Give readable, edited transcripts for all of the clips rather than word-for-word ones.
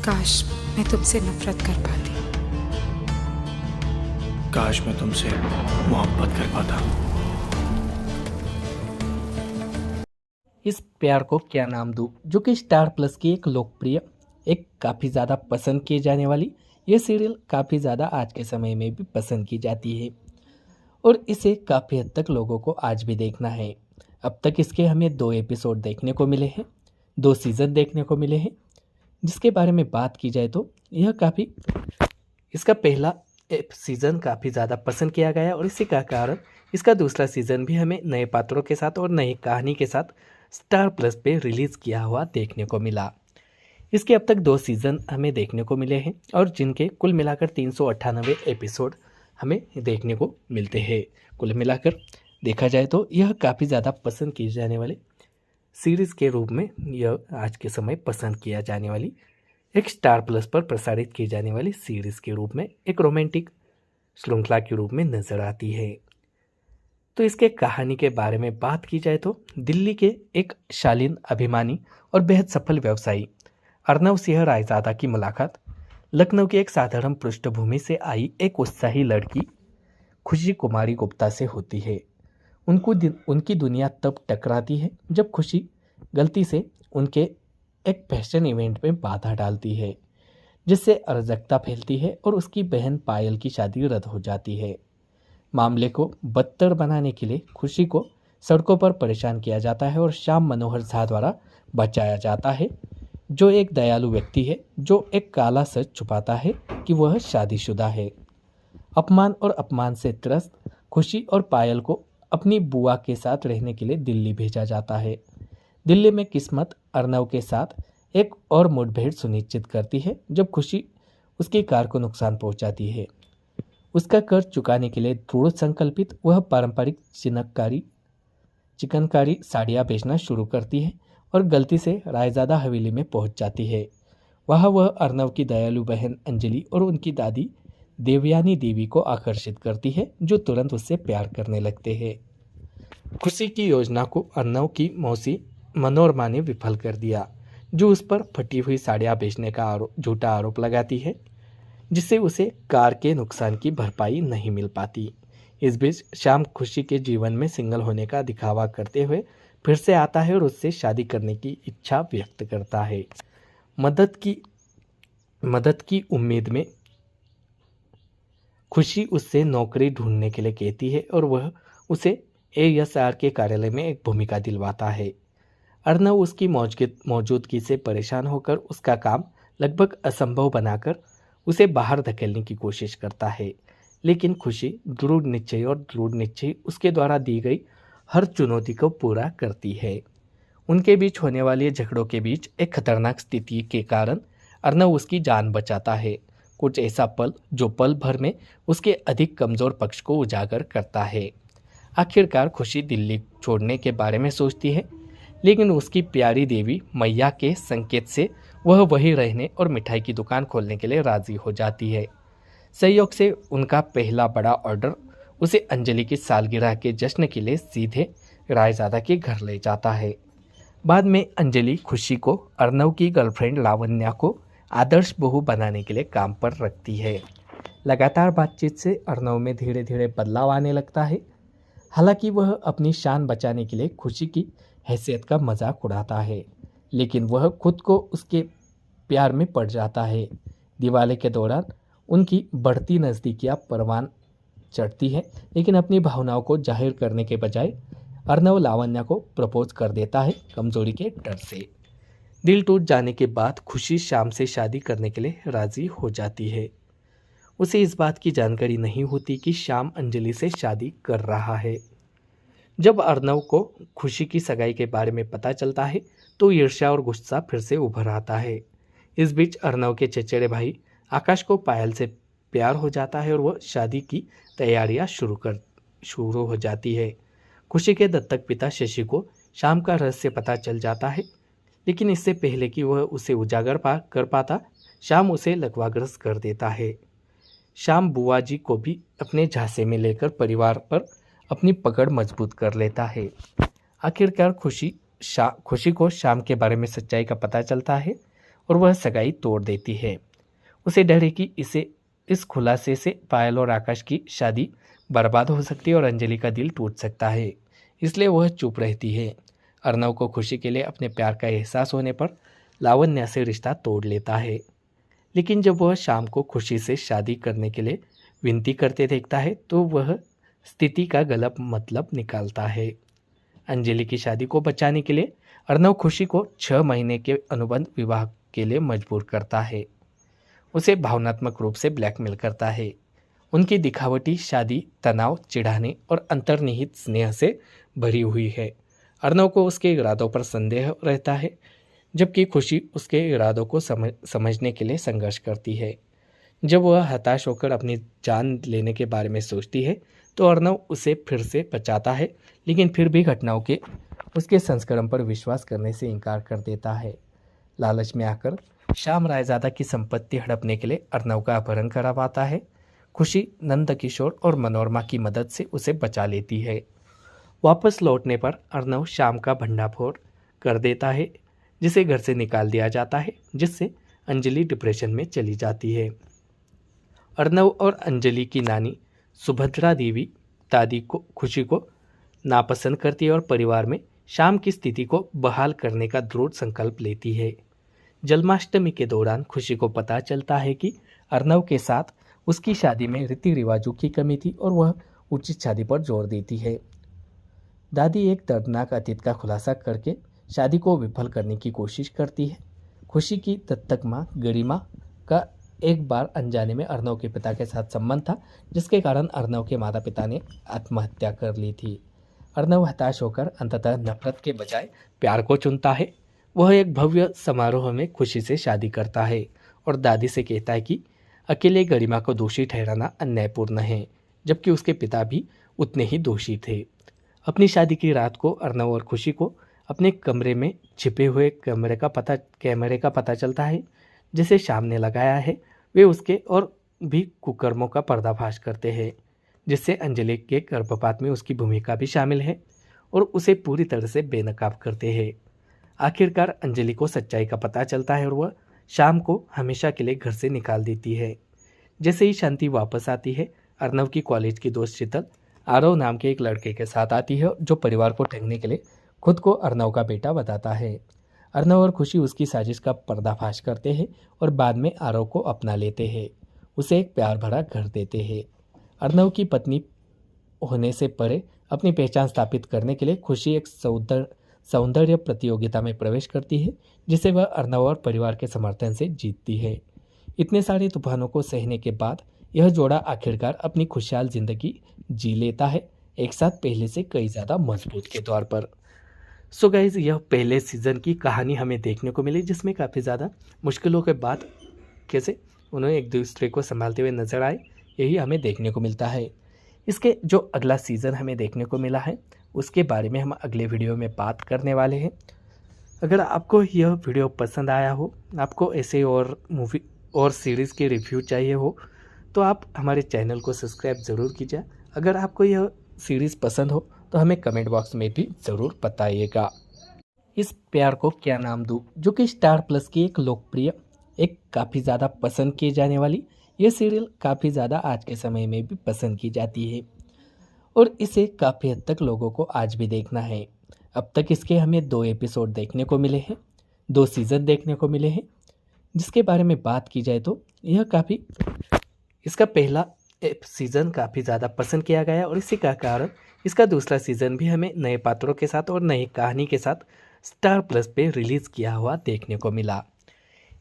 काश मैं तुमसे नफरत कर पाती। काश मैं तुमसे मोहब्बत कर पाता। इस प्यार को क्या नाम दूँ, जो कि स्टार प्लस की एक लोकप्रिय, एक काफ़ी ज़्यादा पसंद की जाने वाली, ये सीरियल काफ़ी ज़्यादा आज के समय में भी पसंद की जाती है और इसे काफ़ी हद तक लोगों को आज भी देखना है। अब तक इसके हमें 2 एपिसोड देखने को मिले हैं, 2 सीज़न देखने को मिले हैं। जिसके बारे में बात की जाए तो यह काफ़ी, इसका पहला सीज़न काफ़ी ज़्यादा पसंद किया गया और इसी का कारण इसका दूसरा सीज़न भी हमें नए पात्रों के साथ और नई कहानी के साथ स्टार प्लस पे रिलीज़ किया हुआ देखने को मिला। इसके अब तक 2 सीज़न हमें देखने को मिले हैं और जिनके कुल मिलाकर 398 एपिसोड हमें देखने को मिलते हैं। कुल मिलाकर देखा जाए तो यह काफ़ी ज़्यादा पसंद की जाने वाली सीरीज़ के रूप में यह आज के समय पसंद किया जाने वाली एक स्टार प्लस पर प्रसारित की जाने वाली सीरीज़ के रूप में एक रोमांटिक श्रृंखला के रूप में नजर आती है। तो इसके कहानी के बारे में बात की जाए तो दिल्ली के एक शालीन, अभिमानी और बेहद सफल व्यवसायी अर्नव सिंह रायजादा की मुलाकात लखनऊ की एक साधारण पृष्ठभूमि से आई एक उत्साही लड़की खुशी कुमारी गुप्ता से होती है। उनकी दुनिया तब टकराती है जब खुशी गलती से उनके एक फैशन इवेंट में बाधा डालती है, जिससे अराजकता फैलती है और उसकी बहन पायल की शादी रद्द हो जाती है। मामले को बदतर बनाने के लिए खुशी को सड़कों पर परेशान किया जाता है और श्याम मनोहर झा द्वारा बचाया जाता है, जो एक दयालु व्यक्ति है जो एक काला सच छुपाता है कि वह शादीशुदा है। अपमान से त्रस्त खुशी और पायल को अपनी बुआ के साथ रहने के लिए दिल्ली भेजा जाता है। दिल्ली में किस्मत अर्नव के साथ एक और मुठभेड़ सुनिश्चित करती है जब खुशी उसकी कार को नुकसान पहुंचाती है। उसका कर्ज चुकाने के लिए दृढ़ संकल्पित वह पारंपरिक चिकनकारी साड़ियाँ बेचना शुरू करती है और गलती से रायजादा हवेली में पहुंच जाती है। वहाँ वह अर्नव की दयालु बहन अंजलि और उनकी दादी देवयानी देवी को आकर्षित करती है, जो तुरंत उससे प्यार करने लगते हैं। खुशी की योजना को अर्नव की मौसी मनोरमा ने विफल कर दिया, जो उस पर फटी हुई साड़ियाँ बेचने का झूठा आरोप लगाती है, जिससे उसे कार के नुकसान की भरपाई नहीं मिल पाती। इस बीच श्याम खुशी के जीवन में सिंगल होने का दिखावा करते हुए फिर से आता है और उससे शादी करने की इच्छा व्यक्त करता है। मदद की उम्मीद में खुशी उससे नौकरी ढूंढने के लिए कहती है और वह उसे ASR के कार्यालय में एक भूमिका दिलवाता है। अर्नव उसकी मौजूदगी से परेशान होकर उसका काम लगभग असंभव बनाकर उसे बाहर धकेलने की कोशिश करता है, लेकिन खुशी दृढ़ निश्चय उसके द्वारा दी गई हर चुनौती को पूरा करती है। उनके बीच होने वाले झगड़ों के बीच एक खतरनाक स्थिति के कारण अर्नव उसकी जान बचाता है, कुछ ऐसा पल जो पल भर में उसके अधिक कमज़ोर पक्ष को उजागर करता है। आखिरकार खुशी दिल्ली छोड़ने के बारे में सोचती है, लेकिन उसकी प्यारी देवी मैया के संकेत से वह वहीं रहने और मिठाई की दुकान खोलने के लिए राजी हो जाती है। संयोग से उनका पहला बड़ा ऑर्डर उसे अंजलि की सालगिरह के जश्न के लिए सीधे रायजादा के घर ले जाता है। बाद में अंजलि खुशी को अर्नव की गर्लफ्रेंड लावण्या को आदर्श बहू बनाने के लिए काम पर रखती है। लगातार बातचीत से अर्नव में धीरे धीरे बदलाव आने लगता है। हालांकि वह अपनी शान बचाने के लिए खुशी की हैसियत का मजाक उड़ाता है, लेकिन वह खुद को उसके प्यार में पड़ जाता है। दिवाली के दौरान उनकी बढ़ती नज़दीकियाँ परवान चढ़ती है, लेकिन अपनी भावनाओं को जाहिर करने के बजाय अर्नव लावण्या को प्रपोज कर देता है, कमजोरी के डर से। दिल टूट जाने के बाद खुशी श्याम से शादी करने के लिए राजी हो जाती है। उसे इस बात की जानकारी नहीं होती कि श्याम अंजलि से शादी कर रहा है। जब अर्नव को खुशी की सगाई के बारे में पता चलता है तो ईर्ष्या और गुस्सा फिर से उभर आता है। इस बीच अर्नव के चचेरे भाई आकाश को पायल से प्यार हो जाता है और वह शादी की तैयारियां शुरू हो जाती है। खुशी के दत्तक पिता शशि को श्याम का रहस्य पता चल जाता है, लेकिन इससे पहले कि वह उसे उजागर कर पाता, श्याम उसे लकवाग्रस्त कर देता है। श्याम बुआ जी को भी अपने झांसे में लेकर परिवार पर अपनी पकड़ मजबूत कर लेता है। आखिरकार खुशी को श्याम के बारे में सच्चाई का पता चलता है और वह सगाई तोड़ देती है। उसे डर है कि इस खुलासे से पायल और आकाश की शादी बर्बाद हो सकती है और अंजलि का दिल टूट सकता है, इसलिए वह चुप रहती है। अर्नव को खुशी के लिए अपने प्यार का एहसास होने पर लावण्या से रिश्ता तोड़ लेता है, लेकिन जब वह शाम को खुशी से शादी करने के लिए विनती करते देखता है तो वह स्थिति का गलत मतलब निकालता है। अंजलि की शादी को बचाने के लिए अर्नव खुशी को 6 महीने के अनुबंध विवाह के लिए मजबूर करता है। उसे भावनात्मक रूप से ब्लैकमेल करता है। उनकी दिखावटी शादी तनाव, चिढ़ाने और अंतर्निहित स्नेह से भरी हुई है। अर्नव को उसके इरादों पर संदेह रहता है, जबकि खुशी उसके इरादों को समझने के लिए संघर्ष करती है। जब वह हताश होकर अपनी जान लेने के बारे में सोचती है तो अर्नव उसे फिर से बचाता है, लेकिन फिर भी घटनाओं के उसके संस्करण पर विश्वास करने से इनकार कर देता है। लालच में आकर श्याम रायजादा की संपत्ति हड़पने के लिए अर्नव का अपहरण करवाता है। खुशी नंद किशोर और मनोरमा की मदद से उसे बचा लेती है। वापस लौटने पर अर्नव श्याम का भंडाफोड़ कर देता है, जिसे घर से निकाल दिया जाता है, जिससे अंजलि डिप्रेशन में चली जाती है। अर्नव और अंजलि की नानी सुभद्रा देवी दादी को खुशी को नापसंद करती है और परिवार में श्याम की स्थिति को बहाल करने का दृढ़ संकल्प लेती है। जन्माष्टमी के दौरान खुशी को पता चलता है कि अर्नव के साथ उसकी शादी में रीति रिवाजों की कमी थी और वह उचित शादी पर जोर देती है। दादी एक दर्दनाक अतीत का खुलासा करके शादी को विफल करने की कोशिश करती है। खुशी की दत्तक माँ गरिमा का एक बार अनजाने में अर्नव के पिता के साथ संबंध था, जिसके कारण अर्नव के माता पिता ने आत्महत्या कर ली थी। अर्नव हताश होकर अंततः नफरत के बजाय प्यार को चुनता है। वह एक भव्य समारोह में खुशी से शादी करता है और दादी से कहता है कि अकेले गरिमा को दोषी ठहराना अन्यायपूर्ण है, जबकि उसके पिता भी उतने ही दोषी थे। अपनी शादी की रात को अर्नव और खुशी को अपने कमरे में छिपे हुए कैमरे का पता चलता है, जिसे श्याम ने लगाया है। वे उसके और भी कुकर्मों का पर्दाफाश करते हैं, जिससे अंजलि के गर्भपात में उसकी भूमिका भी शामिल है और उसे पूरी तरह से बेनकाब करते हैं। आखिरकार अंजलि को सच्चाई का पता चलता है और वह श्याम को हमेशा के लिए घर से निकाल देती है। जैसे ही शांति वापस आती है, अर्नव की कॉलेज की दोस्त शीतल आरव नाम के एक लड़के के साथ आती है, जो परिवार को ठगने के लिए खुद को अर्नव का बेटा बताता है। अर्नव और खुशी उसकी साजिश का पर्दाफाश करते हैं और बाद में आरव को अपना लेते हैं। उसे एक प्यार भरा घर देते हैं। अर्नव की पत्नी होने से परे अपनी पहचान स्थापित करने के लिए खुशी एक सौंदर्य प्रतियोगिता में प्रवेश करती है, जिसे वह अर्नव और परिवार के समर्थन से जीतती है। इतने सारे तूफानों को सहने के बाद यह जोड़ा आखिरकार अपनी खुशहाल जिंदगी जी लेता है, एक साथ पहले से कई ज़्यादा मजबूत के तौर पर। सो गाइज, यह पहले सीज़न की कहानी हमें देखने को मिली, जिसमें काफ़ी ज़्यादा मुश्किलों के बाद कैसे उन्हें एक दूसरे को संभालते हुए नजर आए, यही हमें देखने को मिलता है। इसके जो अगला सीज़न हमें देखने को मिला है, उसके बारे में हम अगले वीडियो में बात करने वाले हैं। अगर आपको यह वीडियो पसंद आया हो, आपको ऐसे और मूवी और सीरीज़ के रिव्यू चाहिए हो, तो आप हमारे चैनल को सब्सक्राइब ज़रूर कीजिए। अगर आपको यह सीरीज़ पसंद हो तो हमें कमेंट बॉक्स में भी ज़रूर बताइएगा। इस प्यार को क्या नाम दूँ, जो कि स्टार प्लस की एक लोकप्रिय, एक काफ़ी ज़्यादा पसंद की जाने वाली, यह सीरियल काफ़ी ज़्यादा आज के समय में भी पसंद की जाती है और इसे काफ़ी हद तक लोगों को आज भी देखना है। अब तक इसके हमें 2 एपिसोड देखने को मिले हैं, 2 सीज़न देखने को मिले हैं। जिसके बारे में बात की जाए तो इसका पहला सीज़न काफ़ी ज़्यादा पसंद किया गया और इसी का कारण इसका दूसरा सीज़न भी हमें नए पात्रों के साथ और नई कहानी के साथ स्टार प्लस पे रिलीज़ किया हुआ देखने को मिला।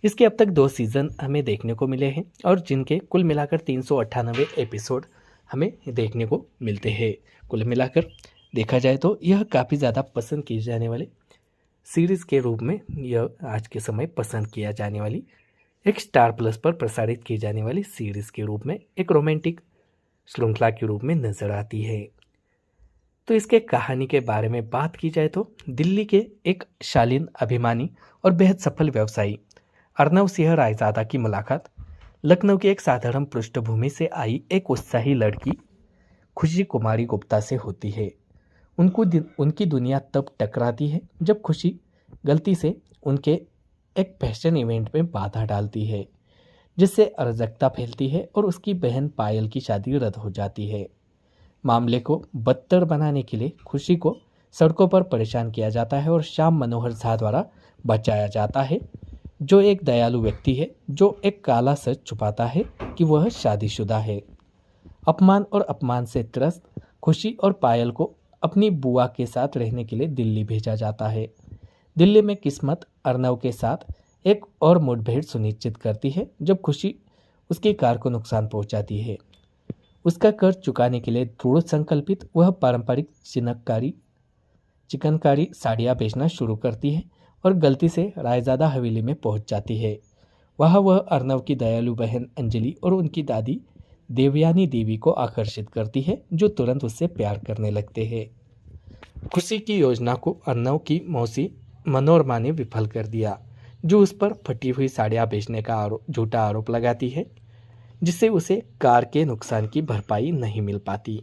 इसके अब तक 2 सीज़न हमें देखने को मिले हैं और जिनके कुल मिलाकर 398 एपिसोड हमें देखने को मिलते हैं। कुल मिलाकर देखा जाए तो यह काफ़ी ज़्यादा पसंद की जाने वाली सीरीज़ के रूप में, यह आज के समय पसंद किया जाने वाली एक स्टार प्लस पर प्रसारित की जाने वाली सीरीज़ के रूप में, एक रोमांटिक श्रृंखला के रूप में नज़र आती है। तो इसके कहानी के बारे में बात की जाए तो दिल्ली के एक शालीन, अभिमानी और बेहद सफल व्यवसायी अर्नव सिंह रायजादा की मुलाकात लखनऊ की एक साधारण पृष्ठभूमि से आई एक उत्साही लड़की खुशी कुमारी गुप्ता से होती है। उनकी दुनिया तब टकराती है जब खुशी गलती से उनके एक फैशन इवेंट में बाधा डालती है, जिससे अराजकता फैलती है और उसकी बहन पायल की शादी रद्द हो जाती है। मामले को बदतर बनाने के लिए खुशी को सड़कों पर परेशान किया जाता है और श्याम मनोहर झा द्वारा बचाया जाता है, जो एक दयालु व्यक्ति है जो एक काला सच छुपाता है कि वह शादीशुदा है। अपमान और अपमान से त्रस्त खुशी और पायल को अपनी बुआ के साथ रहने के लिए दिल्ली भेजा जाता है। दिल्ली में किस्मत अर्नव के साथ एक और मुठभेड़ सुनिश्चित करती है जब खुशी उसकी कार को नुकसान पहुंचाती है। उसका कर्ज चुकाने के लिए दृढ़ संकल्पित वह पारंपरिक चिकनकारी साड़ियाँ बेचना शुरू करती है और गलती से रायजादा हवेली में पहुंच जाती है। वहाँ वह अर्नव की दयालु बहन अंजलि और उनकी दादी देवयानी देवी को आकर्षित करती है, जो तुरंत उससे प्यार करने लगते हैं। खुशी की योजना को अर्नव की मौसी मनोरमा ने विफल कर दिया, जो उस पर फटी हुई साड़ियाँ बेचने का झूठा आरोप लगाती है, जिससे उसे कार के नुकसान की भरपाई नहीं मिल पाती।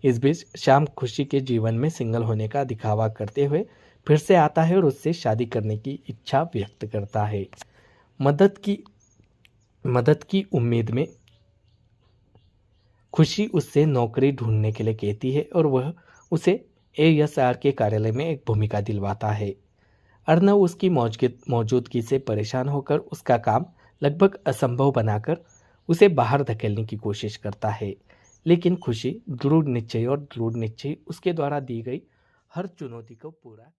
इस बीच श्याम खुशी के जीवन में सिंगल होने का दिखावा करते हुए फिर से आता है और उससे शादी करने की इच्छा व्यक्त करता है। मदद की उम्मीद में खुशी उससे नौकरी ढूंढने के लिए कहती है और वह उसे एएसआर के कार्यालय में एक भूमिका दिलवाता है। अर्नव उसकी मौजूदगी से परेशान होकर उसका काम लगभग असंभव बनाकर उसे बाहर धकेलने की कोशिश करता है, लेकिन खुशी दृढ़ निश्चय उसके द्वारा दी गई हर चुनौती को पूरा